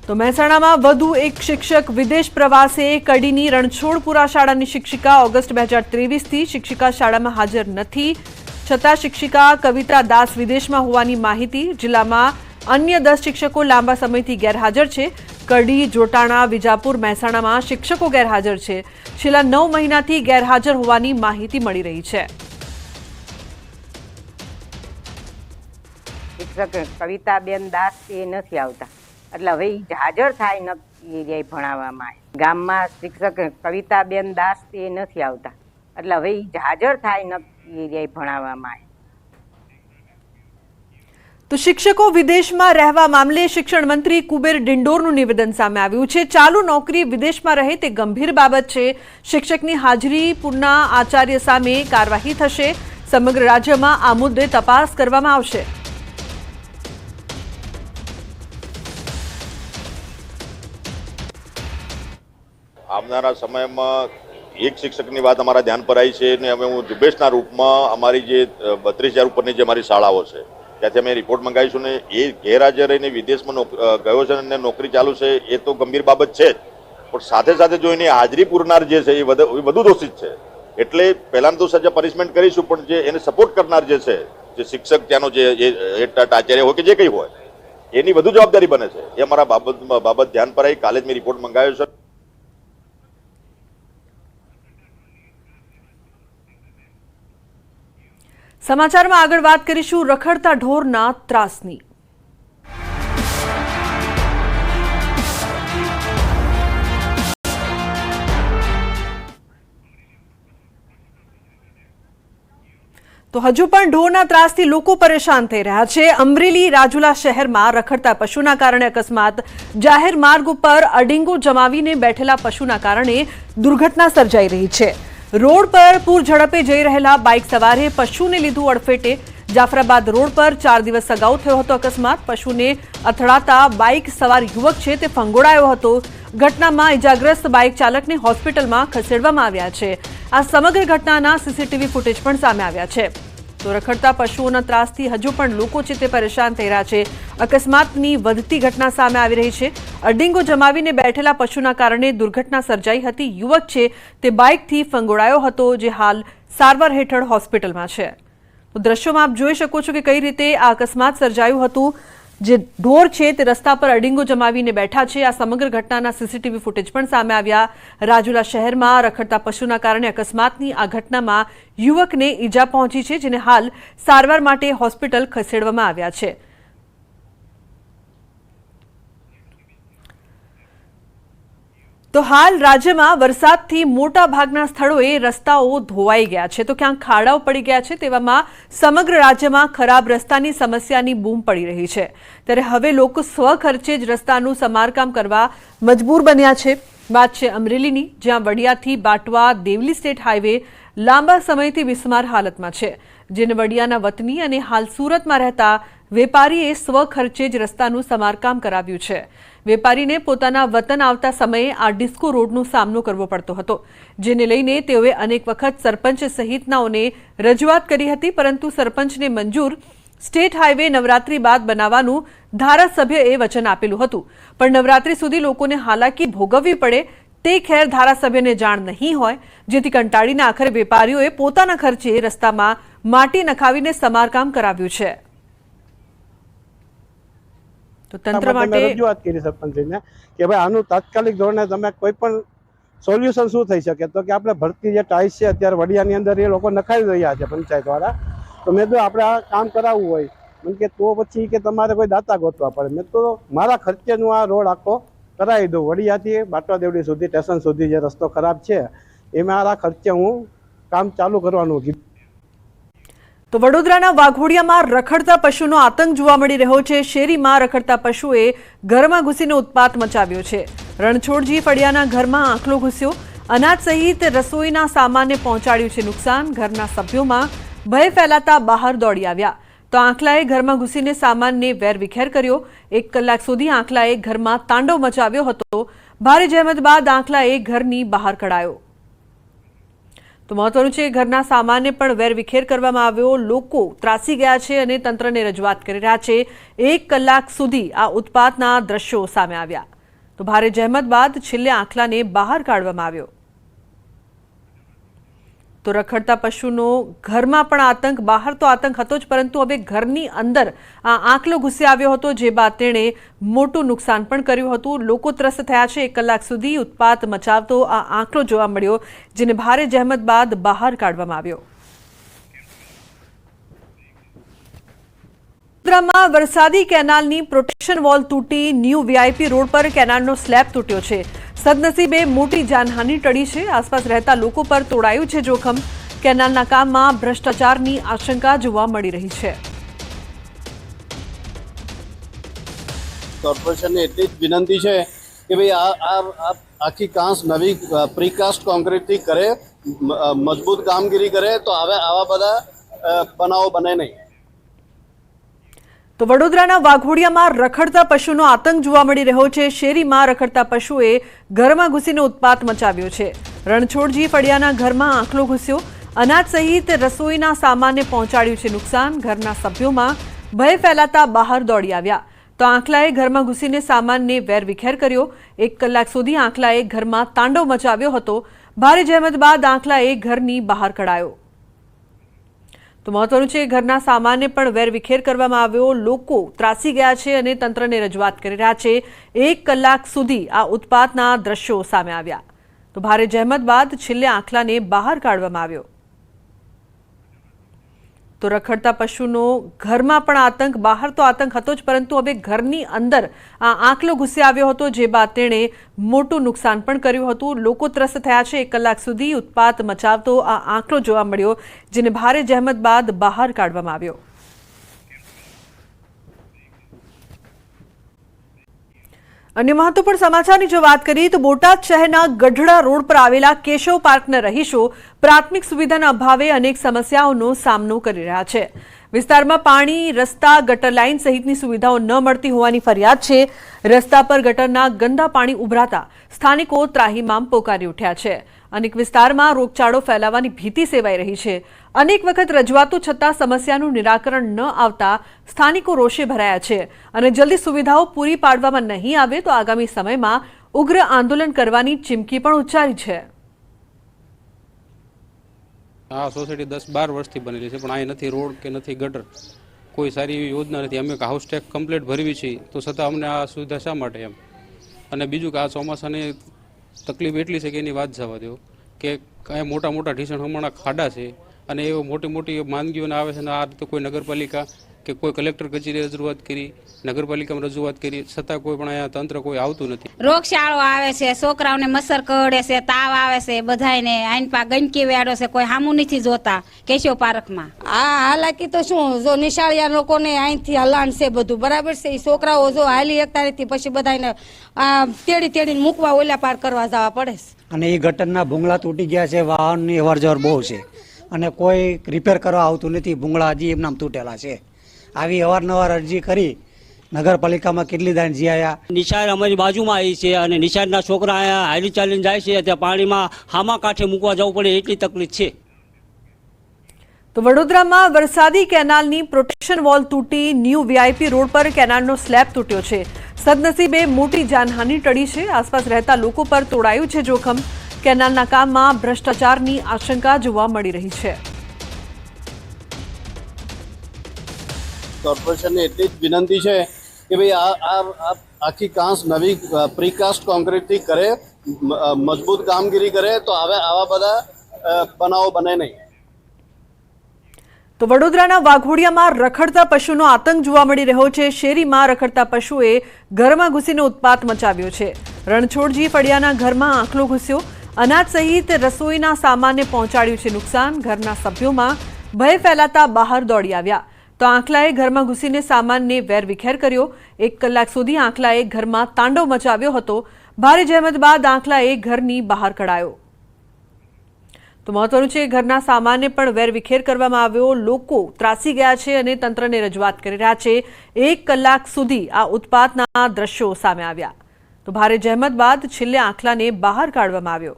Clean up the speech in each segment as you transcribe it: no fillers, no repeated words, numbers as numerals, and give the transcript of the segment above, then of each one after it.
તો મહેસાણામાં વધુ એક શિક્ષક વિદેશ પ્રવાસે કડીની રણછોડપુરા શાળાની શિક્ષિકા ઓગસ્ટ 2023થી શિક્ષિકા શાળામાં હાજર નથી છતાં શિક્ષિકા કવિતા દાસ વિદેશમાં હોવાની માહિતી જિલ્લામાં અન્ય 10 શિક્ષકો લાંબા સમયથી ગેરહાજર છે કડી જોટાણા વિજાપુર મહેસાણામાં શિક્ષકો ગેરહાજર છે છેલ્લા 9 મહિનાથી ગેરહાજર હોવાની માહિતી મળી રહી છે શિક્ષક કવિતાબેન દાસ એ નથી આવતા એટલે હવે હાજર થાય નથી ભણાવવામાં ગામમાં શિક્ષક કવિતાબેન દાસ એ નથી આવતા એટલે હવે હાજર થાય નથી ભણાવવામાં તો શિક્ષકો વિદેશમાં રહેવા મામલે શિક્ષણ મંત્રી કુબેર ડિંડોરનું નિવેદન સામે આવ્યું છે ચાલુ નોકરી વિદેશમાં રહે તે ગંભીર બાબત છે શિક્ષકની હાજરી પૂરના આચાર્ય સામે કાર્યવાહી થશે સમગ્ર રાજ્યમાં આ મુદ્દે તપાસ કરવામાં આવશે આવનારા સમયમાં એક શિક્ષકની વાત અમારા ધ્યાન પર આવી છે અને અમે હું ઝુંબેશના રૂપમાં અમારી જે 32,000 ઉપરની જે અમારી શાળાઓ છે ત્યાંથી અમે રિપોર્ટ મંગાવીશું ને એ ગેરહાજર રહીને વિદેશમાં ગયો છે અને નોકરી ચાલુ છે એ તો ગંભીર બાબત છે જ પણ સાથે સાથે જો એની હાજરી પૂરનાર જે છે એ વધુ દોષિત છે એટલે પહેલાં તો સજા પનિશમેન્ટ કરીશું પણ જે એને સપોર્ટ કરનાર જે છે જે શિક્ષક ત્યાંનો જે આચાર્ય હોય કે જે કંઈ હોય એની વધુ જવાબદારી બને છે એ અમારા બાબત ધ્યાન પર આવી કાલે જ મેં રિપોર્ટ મંગાવ્યો છે સમાચારમાં આગળ વાત કરીશું રખડતા ઢોરના ત્રાસની તો હજુ પણ ઢોરના ત્રાસથી લોકો પરેશાન થઈ રહ્યા છે અમરેલી રાજુલા શહેરમાં રખડતા પશુના કારણે અકસ્માત જાહેર માર્ગ ઉપર અડીંગો જમાવીને બેઠેલા પશુના કારણે દુર્ઘટના સર્જાઈ રહી છે રોડ પર પૂર ઝડપે જઈ રહેલા બાઇક સવારે પશુને લીધું અડફેટે જાફરાબાદ રોડ પર 4 દિવસ અગાઉ થયો હતો અકસ્માત પશુને અથડાતા બાઇક સવાર યુવક છે તે ફંગોળાયો હતો ઘટનામાં ઇજાગ્રસ્ત બાઇક ચાલકને હોસ્પિટલમાં ખસેડવામાં આવ્યા છે આ સમગ્ર ઘટનાના સીસીટીવી ફૂટેજ પણ સામે આવ્યા છે તો રખડતા પશુઓના ત્રાસથી હજુ પણ લોકો છે તે પરેશાન થઈ રહ્યા છે અકસ્માતની વધતી ઘટના સામે આવી રહી છે અડીંગો જમાવીને બેઠેલા પશુના કારણે દુર્ઘટના સર્જાઈ હતી યુવક છે તે બાઇકથી ફંગોળાયો હતો જે હાલ સારવાર હેઠળ હોસ્પિટલમાં છે તો દ્રશ્યોમાં આપ જોઈ શકો છો કે કઈ રીતે આ અકસ્માત સર્જાયું હતું જે ઢોર છે તે રસ્તા પર અડીંગો જમાવીને બેઠા છે આ સમગ્ર ઘટનાના સીસીટીવી ફૂટેજ પણ સામે આવ્યા રાજુલા શહેરમાં રખડતા પશુના કારણે અકસ્માતની આ ઘટનામાં યુવકને ઈજા પહોંચી છે જેને હાલ સારવાર માટે હોસ્પિટલ ખસેડવામાં આવ્યા છે તો હાલ રાજ્યમાં વરસાદથી મોટા ભાગના સ્થળોએ રસ્તાઓ ધોવાઈ ગયા છે તો ક્યાંક ખાડાઓ પડી ગયા છે તેવામાં સમગ્ર રાજ્યમાં ખરાબ રસ્તાની સમસ્યાની બૂમ પડી રહી છે ત્યારે હવે લોકો સ્વખર્ચે જ રસ્તાનું સમારકામ કરવા મજબૂર બન્યા છે વાત છે અમરેલીની જ્યાં વડિયાથી બાટવા દેવલી સ્ટેટ હાઈવે લાંબા સમયથી બિસ્માર હાલતમાં છે જેને વડિયાના વતની અને હાલ સુરતમાં રહેતા વેપારીએ સ્વખર્ચે જ રસ્તાનું સમારકામ કરાવ્યું છે વેપારીને પોતાના વતન આવતા સમયે આ ડિસ્કો રોડનો સામનો કરવો પડતો હતો જેને લઈને તેઓએ અનેક વખત સરપંચ સહિતનાઓને રજૂઆત કરી હતી પરંતુ સરપંચને મંજૂર સ્ટેટ હાઈવે નવરાત્રી બાદ બનાવવાનું ધારાસભ્યએ વચન આપેલું હતું પણ નવરાત્રી સુધી લોકોને હાલાકી ભોગવવી પડે તે ખેર ધારાસભ્યને જાણ નહીં હોય જેથી કંટાળીને આખરે વેપારીઓએ પોતાના ખર્ચે રસ્તામાં માટી નખાવીને સમારકામ કરાવ્યું છે તો તંત્ર માટે રજૂઆત કરી સરપંચને કે ભાઈ આનું તાત્કાલિક ધોરણે તમે કોઈ પણ સોલ્યુશન શું થઈ શકે તો કે આપણે ભરતી જે ટાઈસ છે અત્યારે વડિયાની અંદર એ લોકો નખાવી રહ્યા છે પંચાયત વાળા તો મેં તો આપણે આ કામ કરાવવું હોય મને કે તો પછી કે તમારે કોઈ દાતા ગોતવા પડે મેં તો મારા ખર્ચેનું આ રોડ આખો કરાવી દઉં વડિયાથી બાટવા દેવડી સુધી સ્ટેશન સુધી જે રસ્તો ખરાબ છે એ મારા ખર્ચે હું કામ ચાલુ કરવાનું કીધું તો વડોદરાના વાઘોડિયામાં રખડતા પશુનો આતંક જોવા મળી રહ્યો છે શેરીમાં રખડતા પશુએ ઘરમાં ઘૂસીને ઉત્પાત મચાવ્યો છે રણછોડજી ફળિયાના ઘરમાં આંખલો ઘૂસ્યો અનાજ સહિત રસોઈના સામાનને પહોંચાડ્યું છે નુકસાન ઘરના સભ્યોમાં ભય ફેલાતા બહાર દોડી આવ્યા તો આંખલાએ ઘરમાં ઘૂસીને સામાનને વેરવિખેર કર્યો 1 કલાક સુધી આંખલાએ ઘરમાં તાંડવ મચાવ્યો હતો ભારે જહેમત બાદ આંખલાએ ઘરની બહાર કઢાયો તો મહત્વનું છે ઘરના સામાનને પણ વેરવિખેર કરવામાં આવ્યો લોકો ત્રાસી ગયા છે અને તંત્રને રજૂઆત કરી રહ્યા છે 1 કલાક સુધી આ ઉત્પાતના દ્રશ્યો સામે આવ્યા તો ભારે જહેમત બાદ છેલ્લે આખલાને બહાર કાઢવામાં આવ્યો। તો રખડતા પશુનો ઘરમાં પણ આતંક, બહાર તો આતંક હતો જ, પરંતુ હવે ઘરની અંદર આ આંકલો ઘૂસી આવ્યો હતો, જે બાદ તેણે મોટું નુકસાન પણ કર્યું હતું। લોકો ત્રસ્ત થયા છે। 1 કલાક સુધી ઉત્પાત મચાવતો આ આંકલો જોવા મળ્યો, જેને ભારે જહેમત બાદ બહાર કાઢવામાં આવ્યો। વડોદરામાં વરસાદી કેનાલની પ્રોટેક્શન વોલ તૂટી ન્યૂ વીઆઈપી રોડ પર કેનાલનો સ્લેબ તૂટ્યો છે। સદનસીબે મોટી જાનહાનિ ટળી છે। આસપાસ રહેતા લોકો પર તોડાયું છે જોખમ। કેનાલના કામમાં ભ્રષ્ટાચારની આશંકા જોવા મળી રહી છે। કોર્પોરેશનને એટલી જ વિનંતી છે કે ભાઈ આ આખી કાંસ નવી પ્રીકાસ્ટ કોન્ક્રીટથી કરે, મજબૂત કામગીરી કરે તો આવા બધા બનાવો બને નહીં। તો વડોદરાના વાઘોડિયામાં રખડતા પશુનો આતંક જોવા મળી રહ્યો છે। શેરીમાં રખડતા પશુએ ઘરમાં ઘૂસીને ઉત્પાત મચાવ્યો છે। રણછોડજી ફળિયાના ઘરમાં આંકલો ઘૂસ્યો, અનાજ સહિત રસોઈના સામાનને પહોંચાડ્યું છે નુકસાન। ઘરના સભ્યોમાં ભય ફેલાતા બહાર દોડી આવ્યા, તો આંકલાએ ઘરમાં ઘૂસીને સામાનને વેરવિખેર કર્યો। 1 કલાક સુધી આંકલાએ ઘરમાં તાંડવ મચાવ્યો હતો। ભારે જહેમત બાદ આંકલાએ ઘરની બહાર કઢાયો। તો મહત્વનું છે, ઘરના સામાનને પણ વેરવિખેર કરવામાં આવ્યો। લોકો ત્રાસી ગયા છે અને તંત્રને રજૂઆત કરી રહ્યા છે। 1 કલાક સુધી આ ઉત્પાતના દ્રશ્યો સામે આવ્યા। તો ભારે જહેમત બાદ છેલ્લે આંખલાને બહાર કાઢવામાં આવ્યો। તો રખડતા પશુનો ઘરમાં પણ આતંક, બહાર તો આતંક હતો જ, પરંતુ હવે ઘરની અંદર આ આંકલો ઘૂસી આવ્યો હતો, જે બાદ તેણે મોટું નુકસાન પણ કર્યું હતું। લોકો ત્રસ્ત થયા છે। 1 કલાક સુધી ઉત્પાત મચાવતો આ આંકલો જોવા મળ્યો, જેને ભારે જહેમત બાદ બહાર કાઢવામાં આવ્યો। अन्य महत्वपूर्ण समाचार की जो बात करिए तो बोटाद शहरना गढ़ड़ा रोड पर आवेला केशव पार्कना रहीशो प्राथमिक सुविधाना अभावे अनेक समस्याओनो सामनो करी रह्या छे। विस्तारमां पाणी, रस्ता, गटर लाइन सहितनी सुविधाओ न मळती होवानी फरियाद छे। रस्ता पर गटરના गंदा पाणी उभराता स्थानिको ત્રાહિમામ પોકારી ઉઠ્યા છે। अनेक विस्तारमां रोगचाळो फैलावानी भीति सेवाई रही है। अनेक वखत रजूआतो छतां समस्यानुं निराकरण न आवता स्थानिको रोषे भराया है અને जल्दी सुविधाओ पूरी पाडवामां नहीं आवे तो आगामी समयमां उग्र आंदोलन करवानी चीमकी पण उच्चारी है। आ सोसायटी 10-12 वर्षथी बनेली छे पण आ नथी रोड के नथी गटर, कोई सारी एवी योजना नथी। अमे हाउस टेक्स कम्प्लीट भरवी छे तो छतां अमने आ सुविधा शा माटे एम। अने बीजुं के आ ચોમાસાની तकलीफ एटली छे के एनी वात जवा दो के कई मोटा मोटा ढीसण हमणां खाडा छे અને એવો મોટી મોટી માંદગીઓને આવે છે। આ રીતે કોઈ નગરપાલિકા કે કોઈ કલેક્ટર કચેરીએ રજૂઆત કરી, નગરપાલિકામાં રજૂઆત કરી, છતાં કોઈ પણ અહીંયા તંત્ર કોઈ આવતું નથી। રોગચાળો આવે છે, છોકરાઓને મચ્છર કરડે છે, તાવ આવે છે, બધાયને આઈન પા ગંદકી વેડો છે, કોઈ સામું નથી જોતા કેશવ પાર્કમાં। આ હાલાકી તો શું, જો નિશાળિયા લોકોને અહીંથી હલાણ છે બધું બરાબર છે। એ છોકરાઓ જો હાલી એકતા નથી, પછી બધાને તેડી તેડીને મૂકવા ઓલા પાર કરવા જવા પડે છે। અને એ ગટરના ભૂંગળા તૂટી ગયા છે, વાહનની અવર જવર બહુ છે અને કોઈ રિપેર કરવા આવતું નથી। ભૂંગળા હજી એમનામ તૂટેલા છે। આવી અવારનવાર અરજી કરી નગરપાલિકામાં કેટલી દાન જીયા। નિશાળ અમારી બાજુમાં આવી છે અને નિશાળના છોકરા અહીંયા હાલી ચાલીને જાય છે, ત્યાં પાણીમાં હામા કાંઠે મૂકવા જવું પડે એટલી તકલીફ છે। तो वडोदरामां वरसादी केनालनी प्रोटेक्शन वॉल तूटी न्यू वीआईपी रोड पर केनालनो स्लेब तूट्यो छे। सदनसीबे मोटी जानहानि टળી છે। आसपास रहता लोको पर तोड़ाયું છે जोखम। केनालना काममां भ्रष्टाचारनी आशंका जोवा मળી રહી છે। કોર્પોરેશનને એટલી જ વિનંતી છે કે ભાઈ આ આખી કાંસ નવી પ્રીકાસ્ટ કોન્ક્રીટથી કરે, મજબૂત કામગીરી કરે તો આવા બધા બનાવો બને નહીં। तो वडोदराना वाघोडियामां रखडता पशुनो आतंक जोवा मળી રહ્યો છે। શેરીમાં રખડતા પશુએ ઘરમાં ઘૂસીને ઉત્પાત મચાવ્યો છે। રણછોડજી ફળિયાના ઘરમાં આંકલો ઘૂસ્યો, અનાજ સહિત રસોઈના સામાનને પહોંચાડ્યું છે નુકસાન। ઘરના સભ્યોમાં ભય ફેલાતા બહાર દોડી આવ્યા, તો આંકલાએ ઘરમાં ઘૂસીને સામાનને વેરવિખેર કર્યો। 1 કલાક સુધી આંકલાએ ઘરમાં તાંડવ મચાવ્યો હતો। ભારે જહેમત બાદ આંકલાએ ઘરની બહાર કઢાયો। तो महत्वનું છે, ઘરના સામાનને પણ વેરવિખેર કરવામાં આવ્યો। લોકો ત્રાસી ગયા છે અને તંત્રને રજૂઆત કરી રહ્યા છે। 1 કલાક સુધી આ ઉત્પાતના દ્રશ્યો સામે આવ્યા। તો ભારે જહેમત બાદ છેલ્લે આંખલાને બહાર કાઢવામાં આવ્યો।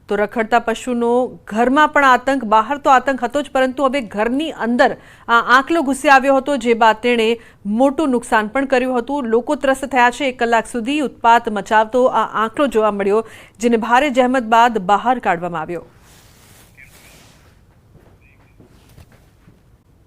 તો રખડતા પશુનો ઘરમાં પણ આતંક, બહાર તો આતંક હતો જ, પરંતુ હવે ઘરની અંદર આ આંકલો ઘૂસી આવ્યો હતો, જે બાદ તેણે મોટું નુકસાન પણ કર્યું હતું. લોકો ત્રસ્ત થયા છે. 1 કલાક સુધી ઉત્પાત મચાવતો આ આંકલો જોવા મળ્યો, જેને ભારે જહેમત બાદ બહાર કાઢવામાં આવ્યો.